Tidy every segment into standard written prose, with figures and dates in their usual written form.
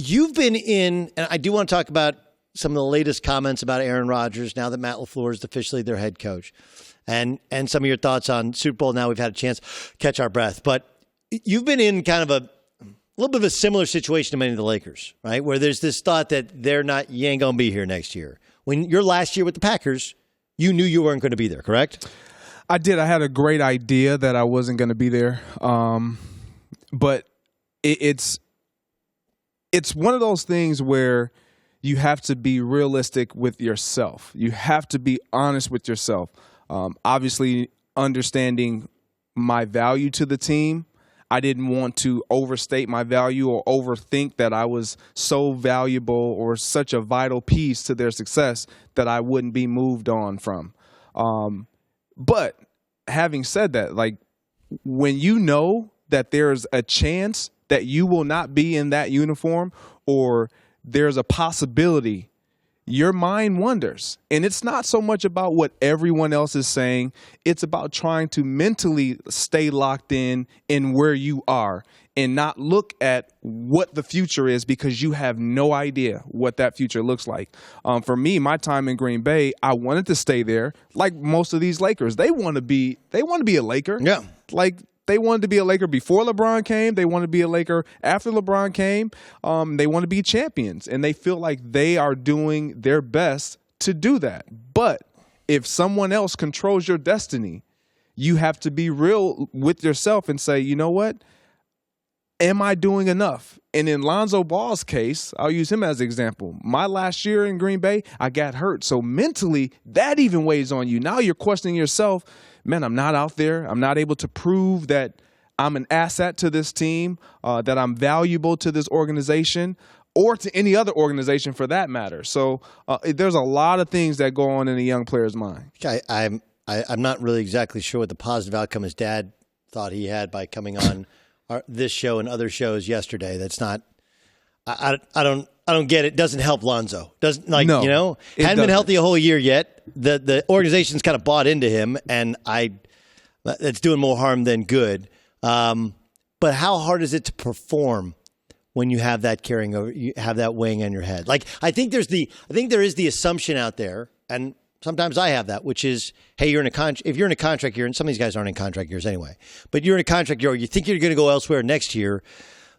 You've been in, and I do want to talk about some of the latest comments about Aaron Rodgers now that Matt LaFleur is officially their head coach, and some of your thoughts on Super Bowl. Now we've had a chance to catch our breath, but you've been in kind of a little bit of a similar situation to many of the Lakers, right? Where there's this thought that you ain't going to be here next year. When your last year with the Packers, you knew you weren't going to be there, correct? I did. I had a great idea that I wasn't going to be there, but it's one of those things where you have to be realistic with yourself. You have to be honest with yourself. Obviously, understanding my value to the team, I didn't want to overstate my value or overthink that I was so valuable or such a vital piece to their success that I wouldn't be moved on from. But having said that, like when you know that there's a chance that you will not be in that uniform or there's a possibility, your mind wanders. And it's not so much about what everyone else is saying. It's about trying to mentally stay locked in where you are and not look at what the future is because you have no idea what that future looks like. For me, my time in Green Bay, I wanted to stay there. Like most of these Lakers, they want to be a Laker. Yeah. Like they wanted to be a Laker before LeBron came. They want to be a Laker after LeBron came. They want to be champions, and they feel like they are doing their best to do that. But if someone else controls your destiny, you have to be real with yourself and say, you know what? Am I doing enough? And in Lonzo Ball's case, I'll use him as an example. My last year in Green Bay, I got hurt. So mentally, that even weighs on you. Now you're questioning yourself. Man, I'm not out there. I'm not able to prove that I'm an asset to this team, that I'm valuable to this organization or to any other organization for that matter. So there's a lot of things that go on in a young player's mind. I'm not really exactly sure what the positive outcome his dad thought he had by coming on this show and other shows yesterday. That's not. I don't get it. Doesn't help Lonzo. Doesn't hadn't been healthy a whole year yet. The organization's kind of bought into him, and that's doing more harm than good. But how hard is it to perform when you have that carrying over, you have that weighing on your head? Like I think there is the assumption out there, and sometimes I have that, which is, hey, if you're in a contract year, and some of these guys aren't in contract years anyway, but you're in a contract year, you think you're going to go elsewhere next year.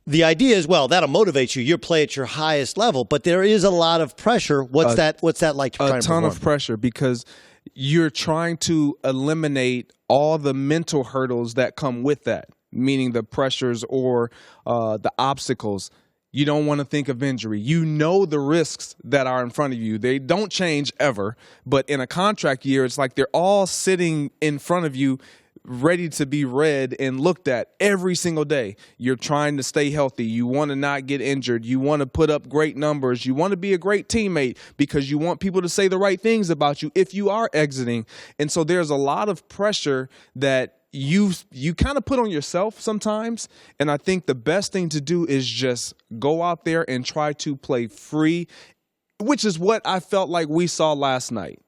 The idea is, well, that'll motivate you. You'll play at your highest level, but there is a lot of pressure. What's that like? A ton of pressure because you're trying to eliminate all the mental hurdles that come with that, meaning the pressures or the obstacles. You don't want to think of injury. You know the risks that are in front of you. They don't change ever, but in a contract year, it's like they're all sitting in front of you, ready to be read and looked at every single day. You're trying to stay healthy. You want to not get injured. You want to put up great numbers. You want to be a great teammate because you want people to say the right things about you if you are exiting. And so there's a lot of pressure that you kind of put on yourself sometimes. And I think the best thing to do is just go out there and try to play free, which is what I felt like we saw last night.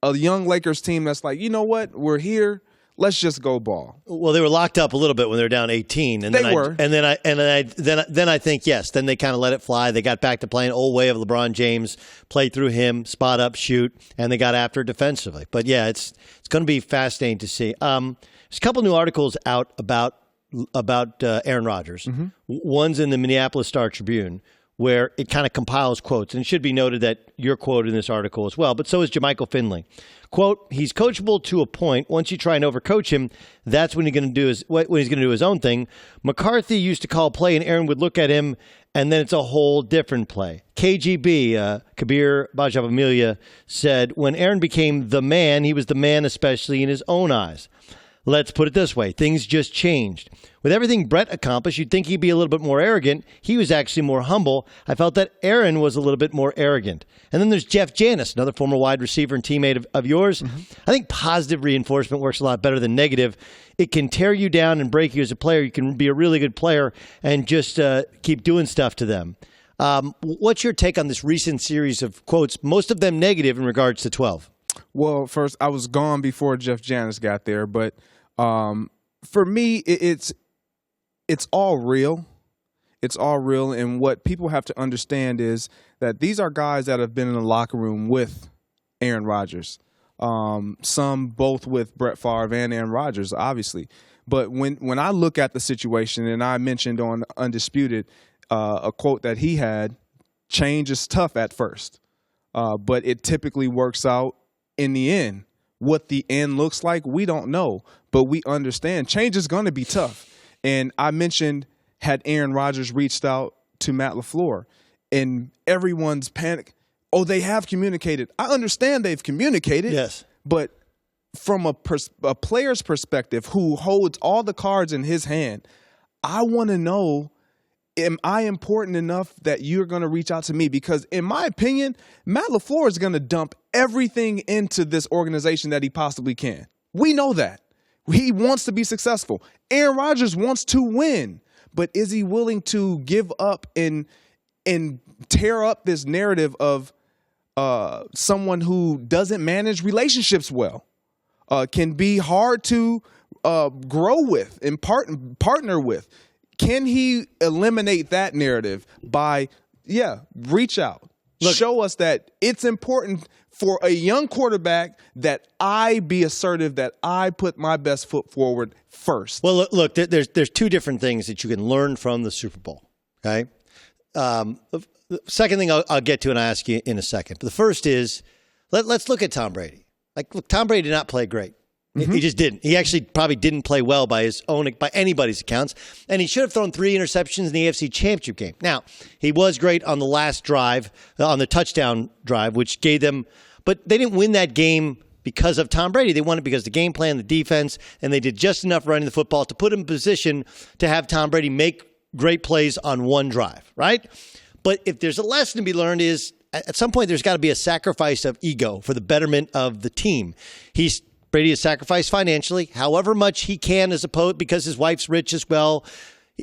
A young Lakers team that's like, you know what? We're here. Let's just go ball. Well, they were locked up a little bit when they were down 18, and then I think yes. Then they kind of let it fly. They got back to playing old way of LeBron James, play through him, spot up, shoot, and they got after it defensively. But yeah, it's going to be fascinating to see. There's a couple new articles out about Aaron Rodgers. Mm-hmm. One's in the Minneapolis Star-Tribune, where it kind of compiles quotes. And it should be noted that you're quoted in this article as well, but so is Jermichael Finley. Quote, he's coachable to a point. Once you try and overcoach him, that's when he's going to do his own thing. McCarthy used to call a play, and Aaron would look at him, and then it's a whole different play. KGB, Kabir Bajavamelia, said, when Aaron became the man, he was the man especially in his own eyes. Let's put it this way. Things just changed. With everything Brett accomplished, you'd think he'd be a little bit more arrogant. He was actually more humble. I felt that Aaron was a little bit more arrogant. And then there's Jeff Janis, another former wide receiver and teammate of yours. Mm-hmm. I think positive reinforcement works a lot better than negative. It can tear you down and break you as a player. You can be a really good player and just keep doing stuff to them. What's your take on this recent series of quotes, most of them negative in regards to 12? Well, first, I was gone before Jeff Janis got there, but for me, it's all real. It's all real. And what people have to understand is that these are guys that have been in the locker room with Aaron Rodgers. Some both with Brett Favre and Aaron Rodgers, obviously. But when I look at the situation, and I mentioned on Undisputed a quote that he had, change is tough at first, but it typically works out in the end. What the end looks like, we don't know, but we understand change is going to be tough. And I mentioned, had Aaron Rodgers reached out to Matt LaFleur, and everyone's panic. Oh, they have communicated. I understand they've communicated. Yes. But from a player's perspective who holds all the cards in his hand, I want to know, am I important enough that you're going to reach out to me? Because in my opinion, Matt LaFleur is going to dump everything into this organization that he possibly can. We know that. He wants to be successful. Aaron Rodgers wants to win. But is he willing to give up and tear up this narrative of someone who doesn't manage relationships well, can be hard to grow with and partner with? Can he eliminate that narrative by, reach out? Look, show us that it's important for a young quarterback that I be assertive, that I put my best foot forward first. Well, look, there's two different things that you can learn from the Super Bowl, okay? The second thing I'll get to and I'll ask you in a second. But the first is, let's look at Tom Brady. Look, Tom Brady did not play great. Mm-hmm. He just didn't. He actually probably didn't play well by anybody's accounts. And he should have thrown 3 interceptions in the AFC Championship game. Now, he was great on the last drive, on the touchdown drive, which gave them, but they didn't win that game because of Tom Brady. They won it because of the game plan, the defense, and they did just enough running the football to put him in position to have Tom Brady make great plays on one drive, right? But if there's a lesson to be learned is, at some point, there's got to be a sacrifice of ego for the betterment of the team. Brady has sacrificed financially, however much he can, as opposed because his wife's rich as well.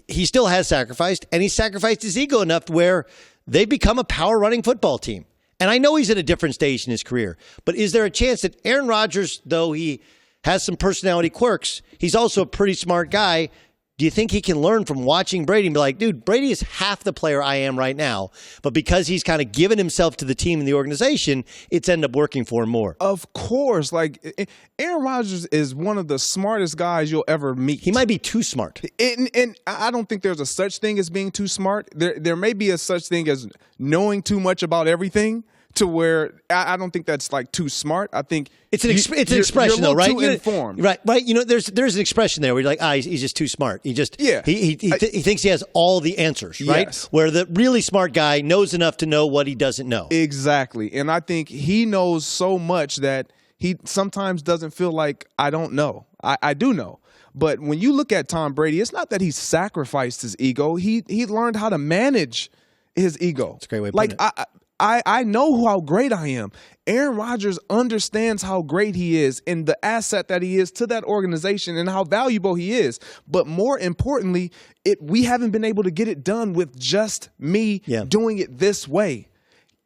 He still has sacrificed, and he's sacrificed his ego enough to where they've become a power-running football team. And I know he's at a different stage in his career, but is there a chance that Aaron Rodgers, though he has some personality quirks, he's also a pretty smart guy? Do you think he can learn from watching Brady and be like, dude, Brady is half the player I am right now, but because he's kind of given himself to the team and the organization, it's ended up working for him more? Of course. Like, Aaron Rodgers is one of the smartest guys you'll ever meet. He might be too smart. And I don't think there's a such thing as being too smart. There may be a such thing as knowing too much about everything, to where I don't think that's like too smart. I think it's an expression, though, right? Too informed, right? You know, there's an expression there where you're like, he's just too smart. He thinks he has all the answers, right? Yes. Where the really smart guy knows enough to know what he doesn't know. Exactly, and I think he knows so much that he sometimes doesn't feel like I don't know. I do know. But when you look at Tom Brady, it's not that he sacrificed his ego. He learned how to manage his ego. That's a great way to put it. I know how great I am. Aaron Rodgers understands how great he is and the asset that he is to that organization and how valuable he is. But more importantly, we haven't been able to get it done with just me doing it this way.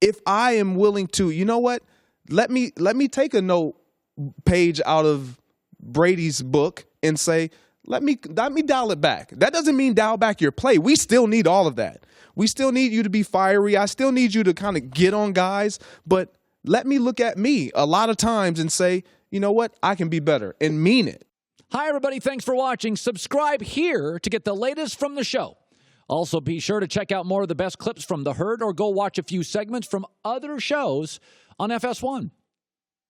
If I am willing to, you know what? Let me take a note page out of Brady's book and say, let me dial it back. That doesn't mean dial back your play. We still need all of that. We still need you to be fiery. I still need you to kind of get on guys. But let me look at me a lot of times and say, you know what? I can be better and mean it. Hi, everybody. Thanks for watching. Subscribe here to get the latest from the show. Also, be sure to check out more of the best clips from The Herd or go watch a few segments from other shows on FS1.